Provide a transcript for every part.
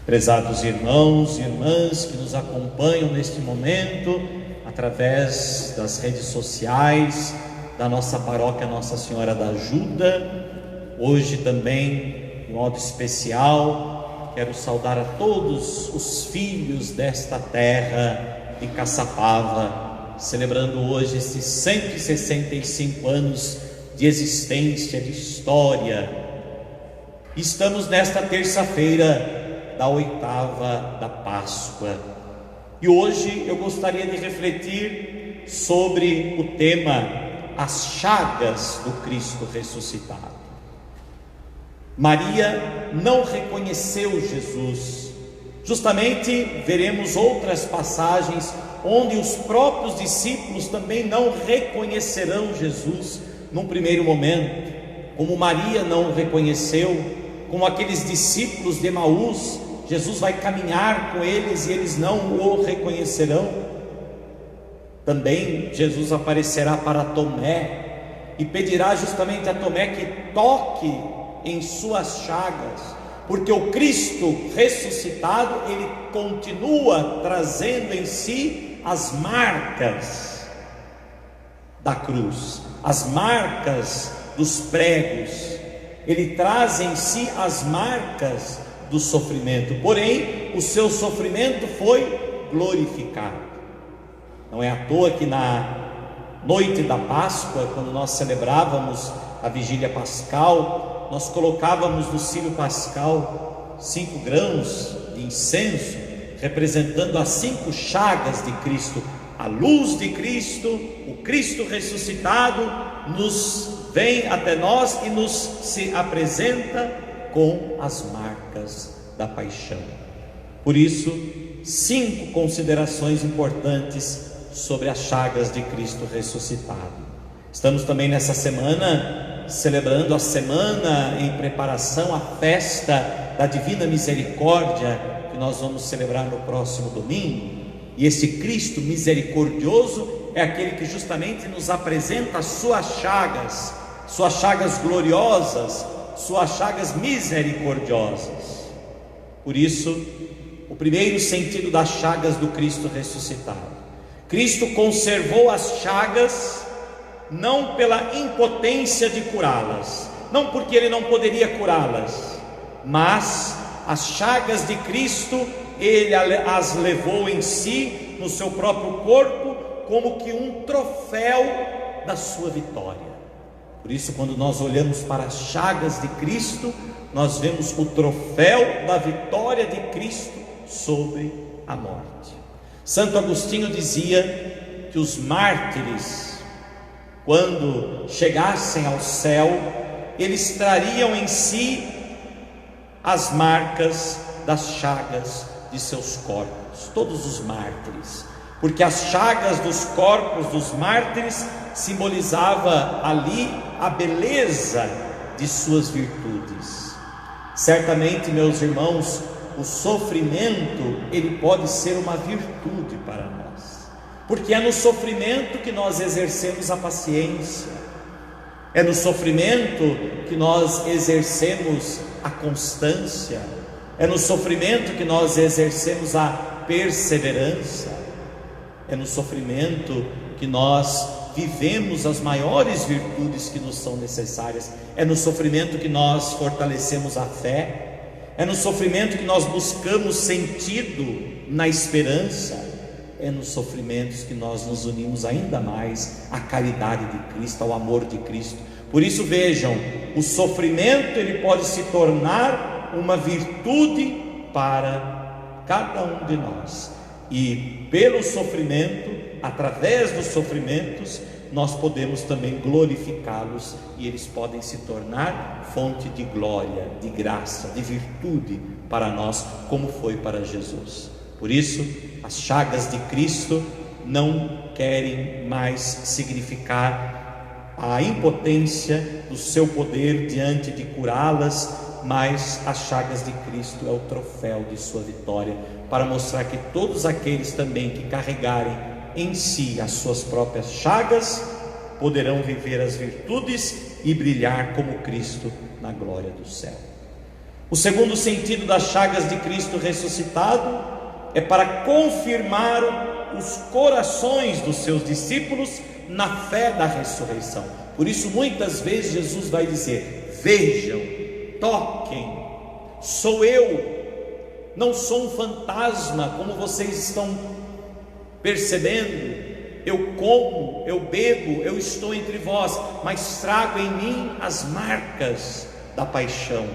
Prezados irmãos e irmãs que nos acompanham neste momento, através das redes sociais, da nossa paróquia Nossa Senhora da Ajuda, hoje também, de modo especial, quero saudar a todos os filhos desta terra de Caçapava, celebrando hoje esses 165 anos de existência, de história. Estamos nesta terça-feira da oitava da Páscoa, e hoje eu gostaria de refletir sobre o tema as chagas do Cristo ressuscitado. Maria não reconheceu Jesus. Justamente veremos outras passagens onde os próprios discípulos também não reconhecerão Jesus num primeiro momento, como Maria não o reconheceu. Como aqueles discípulos de Emaús, Jesus vai caminhar com eles e eles não o reconhecerão. Também Jesus aparecerá para Tomé e pedirá justamente a Tomé que toque em suas chagas, porque o Cristo ressuscitado, ele continua trazendo em si as marcas da cruz, as marcas dos pregos. Ele traz em si as marcas do sofrimento, porém o seu sofrimento foi glorificado. Não é à toa que na noite da Páscoa, quando nós celebrávamos a vigília pascal, nós colocávamos no cílio pascal 5 grãos de incenso, representando as 5 chagas de Cristo. A luz de Cristo, o Cristo ressuscitado, nos vem até nós e nos se apresenta com as marcas da paixão. Por isso, 5 considerações importantes sobre as chagas de Cristo ressuscitado. Estamos também nessa semana celebrando a semana em preparação à festa da Divina Misericórdia, que nós vamos celebrar no próximo domingo. E esse Cristo misericordioso é aquele que justamente nos apresenta as suas chagas gloriosas, suas chagas misericordiosas. Por isso, o primeiro sentido das chagas do Cristo ressuscitado: Cristo conservou as chagas não pela impotência de curá-las, não porque ele não poderia curá-las, mas as chagas de Cristo ele as levou em si, no seu próprio corpo, como que um troféu da sua vitória. Por isso, quando nós olhamos para as chagas de Cristo, nós vemos o troféu da vitória de Cristo sobre a morte. Santo Agostinho dizia que os mártires, quando chegassem ao céu, eles trariam em si as marcas das chagas de seus corpos, todos os mártires, porque as chagas dos corpos dos mártires simbolizava ali a beleza de suas virtudes. Certamente, meus irmãos, o sofrimento ele pode ser uma virtude para nós, porque é no sofrimento que nós exercemos a paciência, é no sofrimento que nós exercemos a constância, é no sofrimento que nós exercemos a perseverança, é no sofrimento que nós vivemos as maiores virtudes que nos são necessárias, é no sofrimento que nós fortalecemos a fé, é no sofrimento que nós buscamos sentido na esperança, é nos sofrimentos que nós nos unimos ainda mais à caridade de Cristo, ao amor de Cristo. Por isso, vejam, o sofrimento ele pode se tornar uma virtude para cada um de nós, e pelo sofrimento, através dos sofrimentos, nós podemos também glorificá-los, e eles podem se tornar fonte de glória, de graça, de virtude para nós, como foi para Jesus. Por isso, as chagas de Cristo não querem mais significar a impotência do seu poder diante de curá-las, mas as chagas de Cristo é o troféu de sua vitória, para mostrar que todos aqueles também que carregarem em si as suas próprias chagas poderão viver as virtudes e brilhar como Cristo na glória do céu. O segundo sentido das chagas de Cristo ressuscitado é para confirmar os corações dos seus discípulos na fé da ressurreição. Por isso, muitas vezes Jesus vai dizer: vejam, toquem, sou eu, não sou um fantasma como vocês estão percebendo. Eu como, eu bebo, eu estou entre vós, mas trago em mim as marcas da paixão,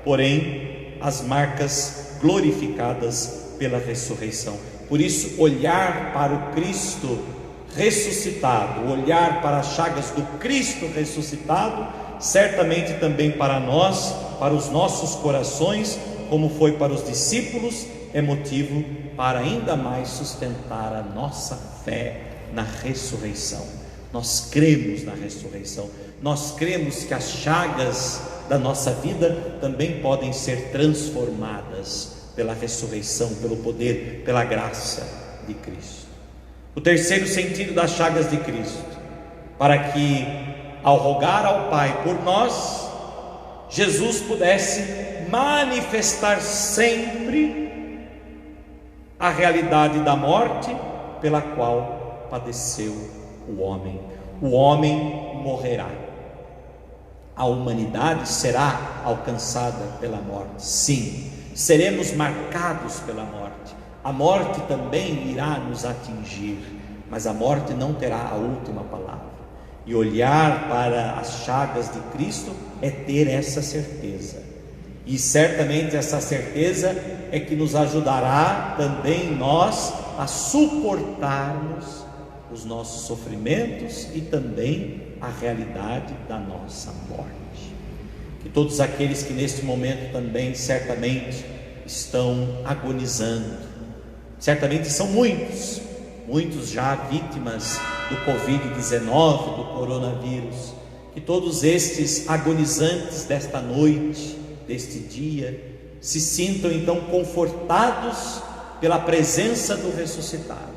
porém as marcas glorificadas pela ressurreição. Por isso, olhar para o Cristo ressuscitado, olhar para as chagas do Cristo ressuscitado, certamente também para nós, para os nossos corações, como foi para os discípulos, é motivo para ainda mais sustentar a nossa fé na ressurreição. Nós cremos na ressurreição, nós cremos que as chagas da nossa vida também podem ser transformadas pela ressurreição, pelo poder, pela graça de Cristo. O terceiro sentido das chagas de Cristo, para que ao rogar ao Pai por nós, Jesus pudesse manifestar sempre a realidade da morte pela qual padeceu o homem. O homem morrerá, a humanidade será alcançada pela morte. Sim, seremos marcados pela morte. A morte também irá nos atingir, mas a morte não terá a última palavra. E olhar para as chagas de Cristo é ter essa certeza. E certamente essa certeza é que nos ajudará também nós a suportarmos os nossos sofrimentos e também a realidade da nossa morte. Que todos aqueles que neste momento também certamente estão agonizando, certamente são muitos já vítimas do Covid-19, do coronavírus, que todos estes agonizantes desta noite, deste dia, se sintam então confortados pela presença do ressuscitado,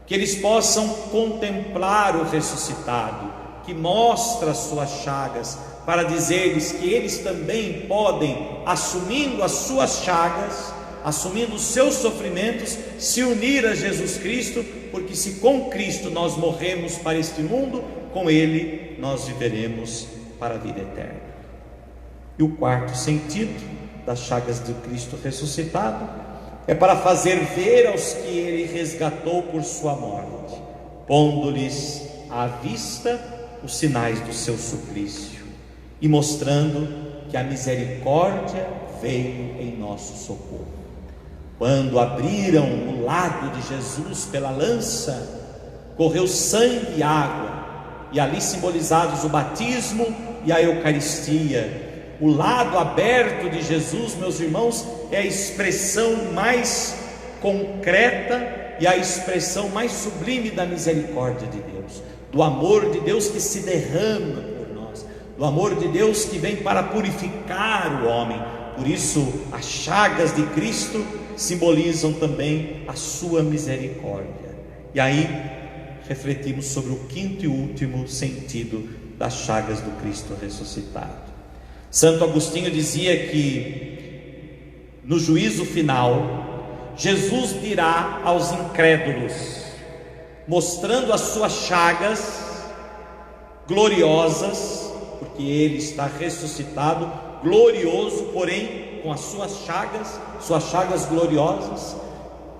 que eles possam contemplar o ressuscitado, que mostra as suas chagas, para dizer-lhes que eles também podem, assumindo as suas chagas, assumindo os seus sofrimentos, se unir a Jesus Cristo, porque se com Cristo nós morremos para este mundo, com Ele nós viveremos para a vida eterna. E o quarto sentido das chagas de Cristo ressuscitado é para fazer ver aos que Ele resgatou por sua morte, pondo-lhes à vista os sinais do seu suplício e mostrando que a misericórdia veio em nosso socorro. Quando abriram o lado de Jesus pela lança, correu sangue e água, e ali simbolizados o batismo e a Eucaristia. O lado aberto de Jesus, meus irmãos, é a expressão mais concreta e a expressão mais sublime da misericórdia de Deus, do amor de Deus que se derrama por nós, do amor de Deus que vem para purificar o homem. Por isso, as chagas de Cristo simbolizam também a sua misericórdia. E aí refletimos sobre o quinto e último sentido das chagas do Cristo ressuscitado. Santo Agostinho dizia que no juízo final, Jesus dirá aos incrédulos, mostrando as suas chagas gloriosas, porque Ele está ressuscitado, glorioso, porém com as suas chagas gloriosas.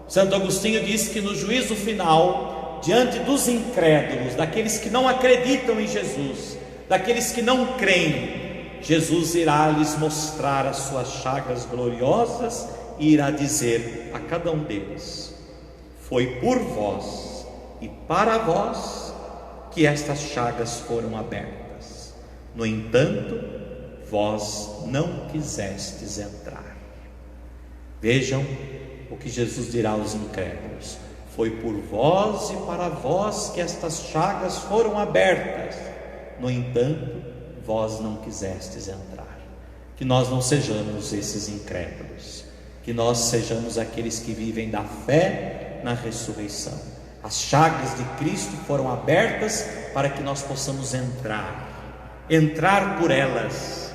Santo Agostinho diz que no juízo final, diante dos incrédulos, daqueles que não acreditam em Jesus, daqueles que não creem, Jesus irá lhes mostrar as suas chagas gloriosas e irá dizer a cada um deles: foi por vós e para vós que estas chagas foram abertas, no entanto, vós não quisestes entrar. Vejam o que Jesus dirá aos incrédulos: foi por vós e para vós que estas chagas foram abertas, no entanto, vós não quisestes entrar. Que nós não sejamos esses incrédulos, que nós sejamos aqueles que vivem da fé na ressurreição. As chagas de Cristo foram abertas para que nós possamos entrar por elas,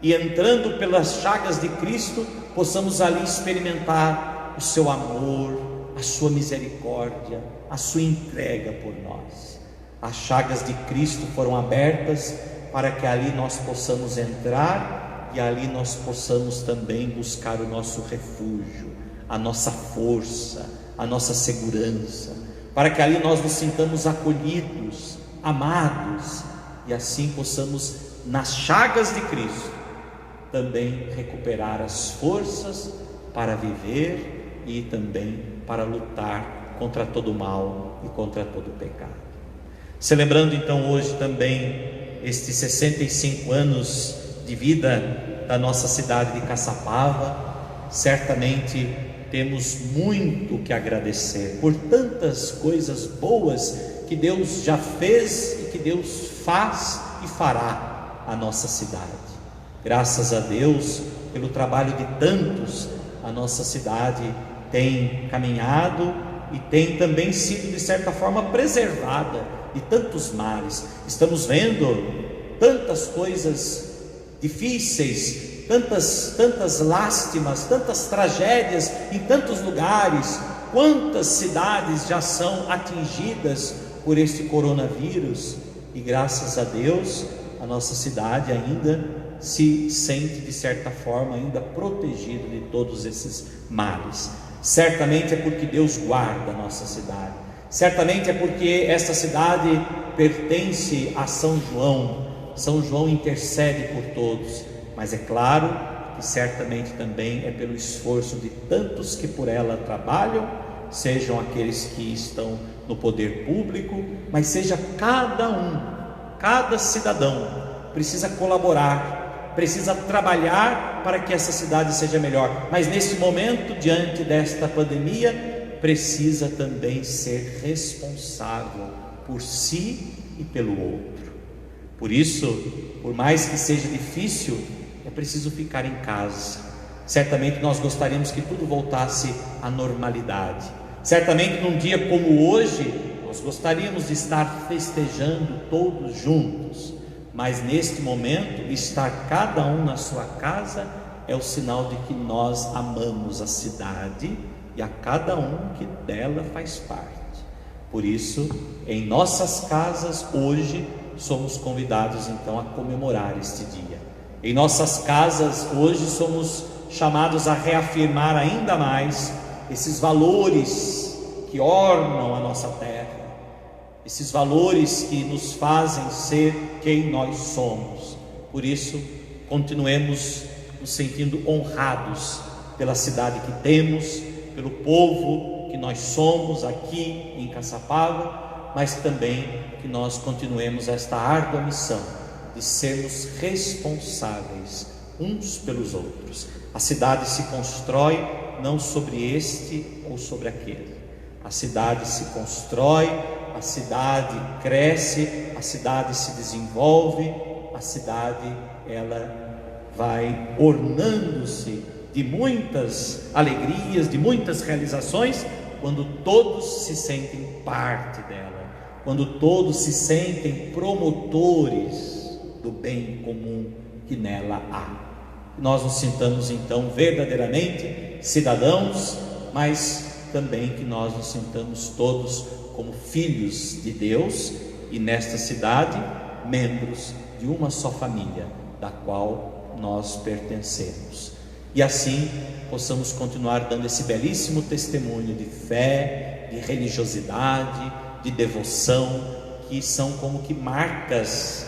e entrando pelas chagas de Cristo, possamos ali experimentar o seu amor, a sua misericórdia, a sua entrega por nós. As chagas de Cristo foram abertas para que ali nós possamos entrar e ali nós possamos também buscar o nosso refúgio, a nossa força, a nossa segurança, para que ali nós nos sintamos acolhidos, amados, e assim possamos, nas chagas de Cristo, também recuperar as forças para viver e também para lutar contra todo mal e contra todo pecado. Celebrando então hoje também estes 65 anos de vida da nossa cidade de Caçapava, certamente temos muito que agradecer por tantas coisas boas que Deus já fez e que Deus faz e fará à nossa cidade. Graças a Deus pelo trabalho de tantos, a nossa cidade tem caminhado e tem também sido de certa forma preservada de tantos males. Estamos vendo tantas coisas difíceis, tantas lástimas, tantas tragédias em tantos lugares. Quantas cidades já são atingidas por este coronavírus, e graças a Deus a nossa cidade ainda se sente de certa forma ainda protegida de todos esses males. Certamente é porque Deus guarda a nossa cidade, certamente é porque esta cidade pertence a São João. São João intercede por todos, mas é claro que certamente também é pelo esforço de tantos que por ela trabalham, sejam aqueles que estão no poder público, mas seja cada cidadão precisa colaborar, precisa trabalhar para que essa cidade seja melhor. Mas neste momento, diante desta pandemia, precisa também ser responsável por si e pelo outro. Por isso, por mais que seja difícil, é preciso ficar em casa. Certamente nós gostaríamos que tudo voltasse à normalidade. Certamente num dia como hoje, nós gostaríamos de estar festejando todos juntos, mas neste momento, estar cada um na sua casa é o sinal de que nós amamos a cidade e a cada um que dela faz parte. Por isso, em nossas casas hoje, somos convidados então a comemorar este dia. Em nossas casas hoje somos chamados a reafirmar ainda mais esses valores que ornam a nossa terra, esses valores que nos fazem ser quem nós somos. Por isso, continuemos nos sentindo honrados pela cidade que temos, pelo povo que nós somos aqui em Caçapava, mas também que nós continuemos esta árdua missão de sermos responsáveis uns pelos outros. A cidade se constrói não sobre este ou sobre aquele. A cidade se constrói, a cidade cresce, a cidade se desenvolve, a cidade ela vai ornando-se de muitas alegrias, de muitas realizações, quando todos se sentem parte dela, quando todos se sentem promotores do bem comum que nela há. Nós nos sintamos então verdadeiramente cidadãos, mas também que nós nos sintamos todos como filhos de Deus e nesta cidade membros de uma só família, da qual nós pertencemos. E assim possamos continuar dando esse belíssimo testemunho de fé, de religiosidade, de devoção, que são como que marcas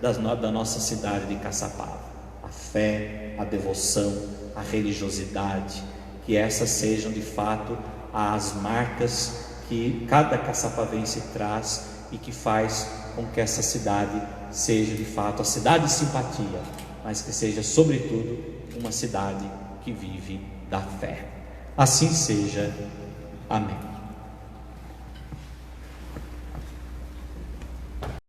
da nossa cidade de Caçapava. A fé, a devoção, a religiosidade, que essas sejam de fato as marcas que cada caçapavense traz e que faz com que essa cidade seja de fato a cidade de simpatia, mas que seja sobretudo uma cidade que vive da fé. Assim seja. Amém.